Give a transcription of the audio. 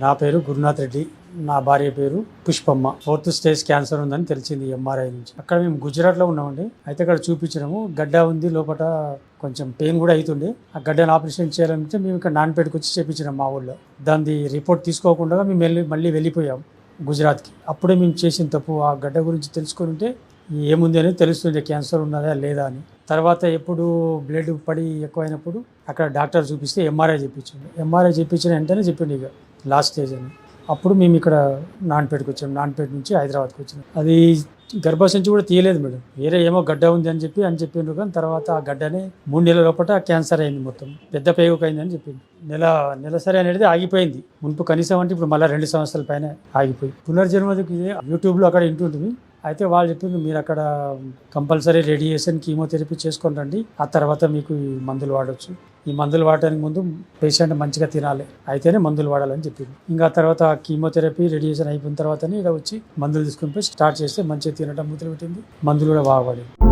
నా పేరు గురునాథ్ రెడ్డి. నా భార్య పేరు పుష్పమ్మ. 4th స్టేజ్ క్యాన్సర్ ఉందని తెలిసింది ఎంఆర్ఐ నుంచి. అక్కడ మేము గుజరాత్లో ఉన్నామండి. అయితే అక్కడ చూపించినాము. గడ్డ ఉంది, లోపల కొంచెం పెయిన్ కూడా అవుతుండే. ఆ గడ్డను ఆపరేషన్ చేయాలంటే మేము ఇక్కడ నాన్పేటకు వచ్చి చేపించినాం మా ఊళ్ళో. దాని రిపోర్ట్ తీసుకోకుండా మేము మళ్ళీ వెళ్ళిపోయాం గుజరాత్కి. అప్పుడే మేము చేసిన తప్పు. ఆ గడ్డ గురించి తెలుసుకొని ఉంటే ఏముంది అనేది తెలుస్తుంది, క్యాన్సర్ ఉన్నదా లేదా అని. తర్వాత ఎప్పుడు బ్లడ్ పడి ఎక్కువైనప్పుడు అక్కడ డాక్టర్ చూపిస్తే ఎంఆర్ఐ చెప్పించండి. ఎంఆర్ఐ చెప్పించిన వెంటనే చెప్పిండి ఇక లాస్ట్ స్టేజ్ అని. అప్పుడు మేము ఇక్కడ నాన్పేటకు వచ్చాం. నాన్పేట నుంచి హైదరాబాద్కి వచ్చినాం. అది గర్భసంచి కూడా తీయలేదు మేడం. వేరే ఏమో గడ్డ ఉంది అని చెప్పిండ్రు. కానీ తర్వాత ఆ గడ్డనే 3 నెలల లోపల క్యాన్సర్ అయింది, మొత్తం పెద్ద పేగుకైంది అని చెప్పింది. నెలసరి అనేది ఆగిపోయింది. మునుపు కనీసం అంటే ఇప్పుడు మళ్ళీ 2 సంవత్సరాల పైన ఆగిపోయి పునర్జన్మకి యూట్యూబ్లో అక్కడ వింటుంటుంది. అయితే వాళ్ళు చెప్పింది మీరు అక్కడ కంపల్సరీ రేడియేషన్ కీమోథెరపీ చేసుకొని రండి, ఆ తర్వాత మీకు ఈ మందులు వాడచ్చు. ఈ మందులు వాడటానికి ముందు పేషెంట్ మంచిగా తినాలి, అయితేనే మందులు వాడాలని చెప్పింది. ఇంకా తర్వాత కీమోథెరపీ రేడియేషన్ అయిపోయిన తర్వాతనే ఇక్కడ వచ్చి మందులు తీసుకుని పోయి స్టార్ట్ చేస్తే మంచిగా తినడం మొదలుపెట్టింది. మందులు కూడా బాగా వాడింది.